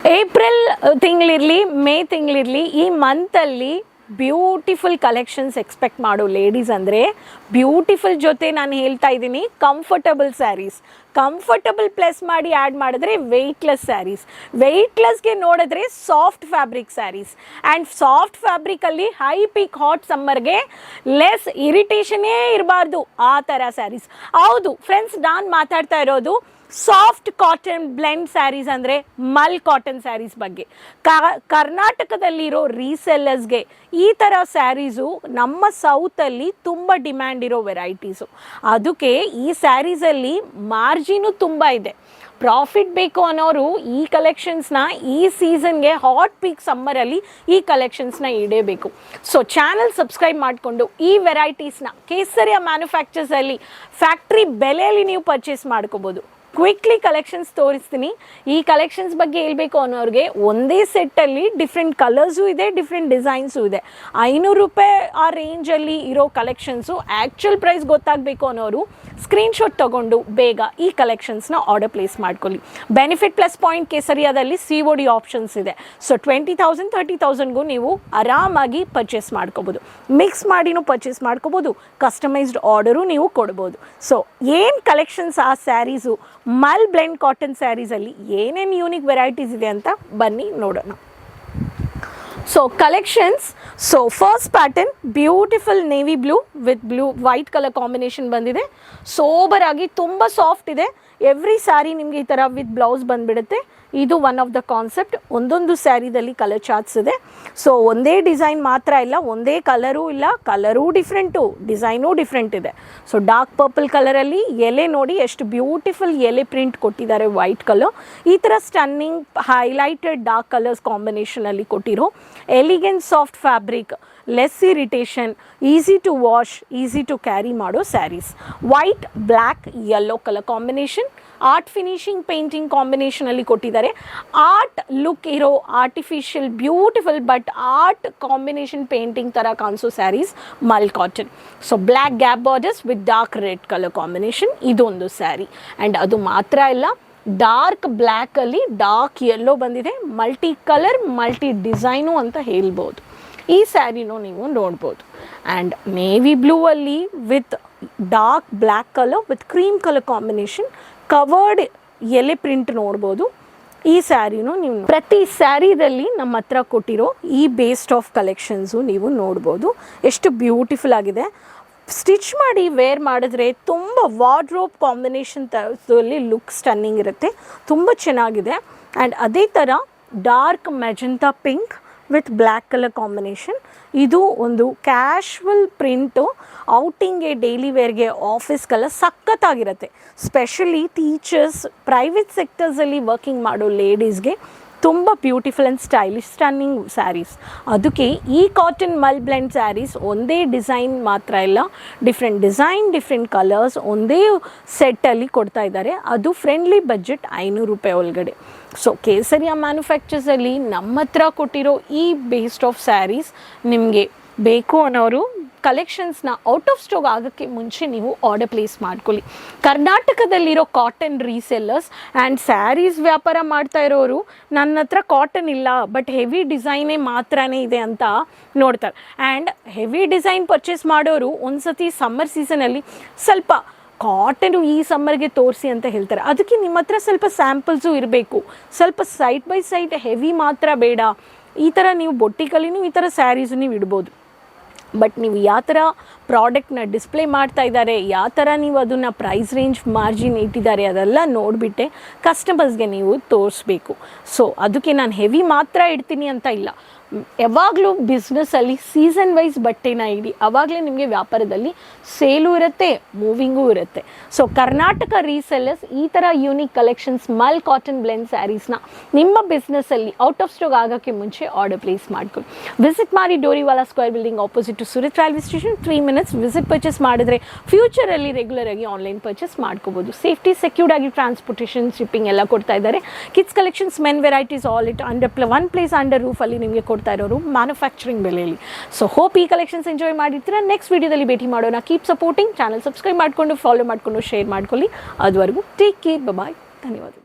April ತಿಂಗಳಿರಲಿ May ತಿಂಗಳಿರಲಿ ಈ ಮಂತಲ್ಲಿ ಬ್ಯೂಟಿಫುಲ್ ಕಲೆಕ್ಷನ್ಸ್ ಎಕ್ಸ್ಪೆಕ್ಟ್ ಮಾಡೋ ಲೇಡೀಸ್ ಅಂದರೆ ಬ್ಯೂಟಿಫುಲ್ ಜೊತೆ ನಾನು ಹೇಳ್ತಾ ಇದ್ದೀನಿ ಕಂಫರ್ಟಬಲ್ ಸ್ಯಾರೀಸ್. ಕಂಫರ್ಟಬಲ್ ಪ್ಲಸ್ ಮಾಡಿ ಆ್ಯಡ್ ಮಾಡಿದ್ರೆ ವೆಯ್ಟ್ಲೆಸ್ ಸ್ಯಾರೀಸ್. ವೆಯ್ಟ್ಲೆಸ್ಗೆ ನೋಡಿದ್ರೆ soft fabric sarees and soft ಫ್ಯಾಬ್ರಿಕಲ್ಲಿ ಹೈ ಪೀಕ್ ಹಾಟ್ ಸಮ್ಮರ್ಗೆ ಲೆಸ್ ಇರಿಟೇಷನ್ನೇ ಇರಬಾರ್ದು ಆ ಥರ ಸ್ಯಾರೀಸ್. ಹೌದು ಫ್ರೆಂಡ್ಸ್, ನಾನು ಮಾತಾಡ್ತಾ ಇರೋದು ಸಾಫ್ಟ್ ಕಾಟನ್ ಬ್ಲೆಂಡ್ ಸ್ಯಾರೀಸ್ ಅಂದರೆ ಮಲ್ ಕಾಟನ್ ಸ್ಯಾರೀಸ್ ಬಗ್ಗೆ. ಕರ್ನಾಟಕದಲ್ಲಿರೋ ರೀಸೆಲ್ಲರ್ಸ್ಗೆ ಈ ಥರ ಸ್ಯಾರೀಸು ನಮ್ಮ ಸೌತಲ್ಲಿ ತುಂಬ ಡಿಮ್ಯಾಂಡ್ ಇರೋ ವೆರೈಟೀಸು. ಅದಕ್ಕೆ ಈ ಸ್ಯಾರೀಸಲ್ಲಿ ಮಾರ್ಜಿನು ತುಂಬ ಇದೆ. ಪ್ರಾಫಿಟ್ ಬೇಕು ಅನ್ನೋರು ಈ ಕಲೆಕ್ಷನ್ಸ್ನ ಈ ಸೀಸನ್ಗೆ ಹಾಟ್ ಪೀಕ್ ಸಮ್ಮರಲ್ಲಿ ಈ ಕಲೆಕ್ಷನ್ಸ್ನ ಇಡೇಬೇಕು. ಸೊ ಚಾನಲ್ ಸಬ್ಸ್ಕ್ರೈಬ್ ಮಾಡಿಕೊಂಡು ಈ ವೆರೈಟೀಸ್ನ ಕೇಸರಿಯ ಮ್ಯಾನುಫ್ಯಾಕ್ಚರ್ಸಲ್ಲಿ ಫ್ಯಾಕ್ಟ್ರಿ ಬೆಲೆಯಲ್ಲಿ ನೀವು ಪರ್ಚೇಸ್ ಮಾಡ್ಕೋಬೋದು. ಕ್ವಿಕ್ಲಿ ಕಲೆಕ್ಷನ್ಸ್ ತೋರಿಸ್ತೀನಿ. ಈ ಕಲೆಕ್ಷನ್ಸ್ ಬಗ್ಗೆ ಹೇಳಬೇಕು ಅನ್ನೋರಿಗೆ ಒಂದೇ ಸೆಟ್ಟಲ್ಲಿ ಡಿಫ್ರೆಂಟ್ ಕಲರ್ಸು ಇದೆ, ಡಿಫ್ರೆಂಟ್ ಡಿಸೈನ್ಸು ಇದೆ. 500 ರೂಪಾಯಿ ಆ ರೇಂಜಲ್ಲಿ ಇರೋ ಕಲೆಕ್ಷನ್ಸು ಆ್ಯಕ್ಚುಲ್ ಪ್ರೈಸ್ ಗೊತ್ತಾಗಬೇಕು ಅನ್ನೋರು ಸ್ಕ್ರೀನ್ಶಾಟ್ ತೊಗೊಂಡು ಬೇಗ ಈ ಕಲೆಕ್ಷನ್ಸ್ನ ಆರ್ಡರ್ ಪ್ಲೇಸ್ ಮಾಡ್ಕೊಳ್ಳಿ. ಬೆನಿಫಿಟ್ ಪ್ಲಸ್ ಪಾಯಿಂಟ್ ಕೇಸರಿಯಾದಲ್ಲಿ COD ಆಪ್ಷನ್ಸ್ ಇದೆ. ಸೊ 20,000 30,000ಗೂ ನೀವು ಆರಾಮಾಗಿ ಪರ್ಚೇಸ್ ಮಾಡ್ಕೋಬೋದು. ಮಿಕ್ಸ್ ಮಾಡಿನೂ ಪರ್ಚೇಸ್ ಮಾಡ್ಕೋಬೋದು, ಕಸ್ಟಮೈಸ್ಡ್ ಆರ್ಡರು ನೀವು ಕೊಡ್ಬೋದು. ಸೊ ಏನು ಕಲೆಕ್ಷನ್ಸ್ ಆ ಸ್ಯಾರೀಸು ಮಲ್ ಬ್ಲೆಂಡ್ ಕಾಟನ್ ಸ್ಯಾರೀಸಲ್ಲಿ ಏನೇನು ಯೂನಿಕ್ ವೆರೈಟೀಸ್ ಇದೆ ಅಂತ ಬನ್ನಿ ನೋಡೋಣ. So collections, so first pattern beautiful navy blue with blue white colour combination ಬಂದಿದೆ. ಸೋಬರ್ ಆಗಿ ತುಂಬ ಸಾಫ್ಟ್ ಇದೆ. ಎವ್ರಿ ಸ್ಯಾರಿ ನಿಮಗೆ ಈ ಥರ ವಿತ್ ಬ್ಲೌಸ್ ಬಂದುಬಿಡುತ್ತೆ. ಇದು ಒನ್ ಆಫ್ ದ ಕಾನ್ಸೆಪ್ಟ್. ಒಂದೊಂದು ಸ್ಯಾರಿದಲ್ಲಿ ಕಲರ್ ಚಾರ್ಟ್ಸ್ ಇದೆ. ಸೊ ಒಂದೇ ಡಿಸೈನ್ ಮಾತ್ರ ಇಲ್ಲ, ಒಂದೇ ಕಲರೂ ಇಲ್ಲ, ಕಲರೂ ಡಿಫ್ರೆಂಟು, ಡಿಸೈನೂ ಡಿಫ್ರೆಂಟ್ ಇದೆ. ಸೊ ಡಾರ್ಕ್ ಪರ್ಪಲ್ ಕಲರಲ್ಲಿ ಎಲೆ ನೋಡಿ ಎಷ್ಟು ಬ್ಯೂಟಿಫುಲ್ ಎಲೆ ಪ್ರಿಂಟ್ ಕೊಟ್ಟಿದ್ದಾರೆ, ವೈಟ್ ಕಲರ್. ಈ ಥರ ಸ್ಟನ್ನಿಂಗ್ ಹೈಲೈಟೆಡ್ ಡಾರ್ಕ್ ಕಲರ್ಸ್ ಕಾಂಬಿನೇಷನಲ್ಲಿ ಕೊಟ್ಟಿರೋ elegant soft fabric, less irritation, easy to wash, easy to carry ಮಾಡೋ sarees. White black yellow colour combination, art finishing painting ಕಾಂಬಿನೇಷನಲ್ಲಿ ಕೊಟ್ಟಿದ್ದಾರೆ. ಆರ್ಟ್ ಲುಕ್ ಇರೋ artificial beautiful but art combination painting ಥರ ಕಾಣಿಸೋ sarees mul cotton. So black gap borders with dark red colour combination ಇದೊಂದು saree. And ಅದು ಮಾತ್ರ ಇಲ್ಲ, ಡಾರ್ಕ್ ಬ್ಲ್ಯಾಕಲ್ಲಿ ಡಾರ್ಕ್ ಯೆಲ್ಲೋ ಬಂದಿದೆ. ಮಲ್ಟಿ ಕಲರ್ ಮಲ್ಟಿ ಡಿಸೈನು ಅಂತ ಹೇಳ್ಬೋದು. ಈ ಸ್ಯಾರಿನೂ ನೀವು ನೋಡ್ಬೋದು. ಆ್ಯಂಡ್ ನೇವಿ ಬ್ಲೂ ಅಲ್ಲಿ with dark black colour with cream colour combination covered ಎಲೆ ಪ್ರಿಂಟ್ ನೋಡ್ಬೋದು. ಈ ಸ್ಯಾರಿನೂ ನೀವು ಪ್ರತಿ ಸ್ಯಾರಿದಲ್ಲಿ ನಮ್ಮ ಹತ್ರ ಕೊಟ್ಟಿರೋ ಈ ಬೇಸ್ಡ್ ಆಫ್ ಕಲೆಕ್ಷನ್ಸು ನೀವು ನೋಡ್ಬೋದು. ಎಷ್ಟು ಬ್ಯೂಟಿಫುಲ್ ಆಗಿದೆ. ಸ್ಟಿಚ್ ಮಾಡಿ ವೇರ್ ಮಾಡಿದ್ರೆ ತುಂಬ ವಾರ್ಡ್ರೋಬ್ ಕಾಂಬಿನೇಷನ್ ಥರದಲ್ಲಿ ಲುಕ್ ಸ್ಟನ್ನಿಂಗ್ ಇರುತ್ತೆ, ತುಂಬ ಚೆನ್ನಾಗಿದೆ. ಆ್ಯಂಡ್ ಅದೇ ಥರ dark magenta pink with black colour combination. ಇದು ಒಂದು ಕ್ಯಾಶುವಲ್ ಪ್ರಿಂಟು, ಔಟಿಂಗ್ಗೆ ಡೈಲಿ ವೇರ್ಗೆ ಆಫೀಸ್ಗೆಲ್ಲ ಸಖತ್ತಾಗಿರುತ್ತೆ. ಸ್ಪೆಷಲಿ ಟೀಚರ್ಸ್, ಪ್ರೈವೇಟ್ ಸೆಕ್ಟರ್ಸಲ್ಲಿ ವರ್ಕಿಂಗ್ ಮಾಡೋ ಲೇಡೀಸ್ಗೆ ತುಂಬ beautiful and stylish stunning sarees. ಅದಕ್ಕೆ ಈ ಕಾಟನ್ ಮಲ್ ಬ್ಲೆಂಡ್ ಸ್ಯಾರೀಸ್ ಒಂದೇ ಡಿಸೈನ್ ಮಾತ್ರ ಇಲ್ಲ, ಡಿಫ್ರೆಂಟ್ ಡಿಸೈನ್ ಡಿಫ್ರೆಂಟ್ ಕಲರ್ಸ್ ಒಂದೇ ಸೆಟ್ಟಲ್ಲಿ ಕೊಡ್ತಾ ಇದ್ದಾರೆ. ಅದು ಫ್ರೆಂಡ್ಲಿ ಬಜೆಟ್ 500 ರೂಪಾಯಿ ಒಳಗಡೆ. ಸೊ ಕೇಸರಿಯ ಮ್ಯಾನುಫ್ಯಾಕ್ಚರ್ಸಲ್ಲಿ ನಮ್ಮ ಹತ್ರ ಕೊಟ್ಟಿರೋ ಈ ಬೇಸ್ಡ್ ಆಫ್ ಸ್ಯಾರೀಸ್ ನಿಮಗೆ ಬೇಕು ಅನ್ನೋರು ಕಲೆಕ್ಷನ್ಸ್ನ ಔಟ್ ಆಫ್ ಸ್ಟಾಕ್ ಆಗೋಕ್ಕೆ ಮುಂಚೆ ನೀವು ಆರ್ಡರ್ ಪ್ಲೇಸ್ ಮಾಡ್ಕೊಳ್ಳಿ. ಕರ್ನಾಟಕದಲ್ಲಿರೋ ಕಾಟನ್ ರೀಸೆಲ್ಲರ್ಸ್ ಆ್ಯಂಡ್ ಸ್ಯಾರೀಸ್ ವ್ಯಾಪಾರ ಮಾಡ್ತಾ ಇರೋರು ನನ್ನ ಹತ್ರ ಕಾಟನ್ ಇಲ್ಲ ಬಟ್ ಹೆವಿ ಡಿಸೈನೇ ಮಾತ್ರನೇ ಇದೆ ಅಂತ ನೋಡ್ತಾರೆ. ಆ್ಯಂಡ್ ಹೆವಿ ಡಿಸೈನ್ ಪರ್ಚೇಸ್ ಮಾಡೋರು ಒಂದು ಸತಿ ಸಮ್ಮರ್ ಸೀಸನಲ್ಲಿ ಸ್ವಲ್ಪ ಕಾಟನು ಈ ಸಮ್ಮರ್ಗೆ ತೋರಿಸಿ ಅಂತ ಹೇಳ್ತಾರೆ. ಅದಕ್ಕೆ ನಿಮ್ಮ ಹತ್ರ ಸ್ವಲ್ಪ ಸ್ಯಾಂಪಲ್ಸು ಇರಬೇಕು. ಸ್ವಲ್ಪ ಸೈಡ್ ಬೈ ಸೈಡ್ ಹೆವಿ ಮಾತ್ರ ಬೇಡ. ಈ ಥರ ನೀವು ಬೊಟ್ಟಿಕಲ್ಲಿನೂ ಈ ಥರ ಸ್ಯಾರೀಸು ನೀವು ಇಡ್ಬೋದು. ಬಟ್ ನೀವು ಯಾವ ಥರ ಪ್ರಾಡಕ್ಟ್ನ ಡಿಸ್ಪ್ಲೇ ಮಾಡ್ತಾ ಇದ್ದಾರೆ, ಯಾವ ಥರ ನೀವು ಅದನ್ನು ಪ್ರೈಸ್ ರೇಂಜ್ ಮಾರ್ಜಿನ್ ಇಟ್ಟಿದ್ದಾರೆ ಅದೆಲ್ಲ ನೋಡಿಬಿಟ್ಟೆ ಕಸ್ಟಮರ್ಸ್ಗೆ ನೀವು ತೋರಿಸ್ಬೇಕು. ಸೊ ಅದಕ್ಕೆ ನಾನು ಹೆವಿ ಮಾತ್ರ ಇಡ್ತೀನಿ ಅಂತ ಇಲ್ಲ. ಯಾವಾಗಲೂ ಬಿಸ್ನೆಸ್ಸಲ್ಲಿ ಸೀಸನ್ ವೈಸ್ ಬಟ್ಟೆನ ಇಡಿ, ಆವಾಗಲೇ ನಿಮಗೆ ವ್ಯಾಪಾರದಲ್ಲಿ ಸೇಲು ಇರುತ್ತೆ, ಮೂವಿಂಗೂ ಇರುತ್ತೆ. ಸೊ ಕರ್ನಾಟಕ ರೀಸೆಲ್ಲರ್ಸ್ ಈ ಥರ ಯೂನಿಕ್ ಕಲೆಕ್ಷನ್ಸ್ ಮಲ್ ಕಾಟನ್ ಬ್ಲೆಂಡ್ ಸ್ಯಾರೀಸ್ನ ನಿಮ್ಮ ಬಿಸ್ನೆಸ್ಸಲ್ಲಿ ಔಟ್ ಆಫ್ ಸ್ಟಾಕ್ ಆಗೋಕ್ಕೆ ಮುಂಚೆ ಆರ್ಡರ್ ಪ್ಲೇಸ್ ಮಾಡ್ಕೊಳ್ಳಿ. ವಿಸಿಟ್ ಮಾಡಿ Doriwala square building opposite to Surat railway station. 3 minutes visit purchase ಮಾಡಿದ್ರೆ ಫ್ಯೂಚರಲ್ಲಿ ರೆಗ್ಯುಲರ್ ಆಗಿ ಆನ್ಲೈನ್ ಪರ್ಚೇಸ್ ಮಾಡ್ಕೋಬೋದು. ಸೇಫ್ಟಿ ಸೆಕ್ಯೂರ್ಡ್ ಆಗಿ ಟ್ರಾನ್ಸ್ಪೋರ್ಟೇಷನ್ ಶಿಪ್ಪಿಂಗ್ ಎಲ್ಲ ಕೊಡ್ತಾ ಇದ್ದಾರೆ. Kids collections men varieties all it under one place under ರೂಫಲ್ಲಿ ನಿಮಗೆ ಕೊಡ್ತಾ ಇರೋರು ಮ್ಯಾನುಫ್ಯಾಕ್ಚರಿಂಗ್ ಬೆಲೆಯಲ್ಲಿ. ಸೊ ಹೋಪ್ ಈ ಕಲೆಕ್ಷನ್ಸ್ ಎಂಜಾಯ್ ಮಾಡಿರ್ತೀರಾ. ನೆಕ್ಸ್ಟ್ ವಿಡಿಯೋದಲ್ಲಿ ಭೇಟಿ ಮಾಡೋಣ. ಕೀಪ್ ಸಪೋರ್ಟಿಂಗ್ ಚಾನಲ್, ಸಬ್ಸ್ಕ್ರೈಬ್ ಮಾಡಿಕೊಂಡು ಫಾಲೋ ಮಾಡಿಕೊಂಡು ಶೇರ್ ಮಾಡ್ಕೊಳ್ಳಿ. ಅದುವರೆಗೂ ಟೇಕ್ ಕೇರ್, ಬಾಯ್, ಧನ್ಯವಾದ.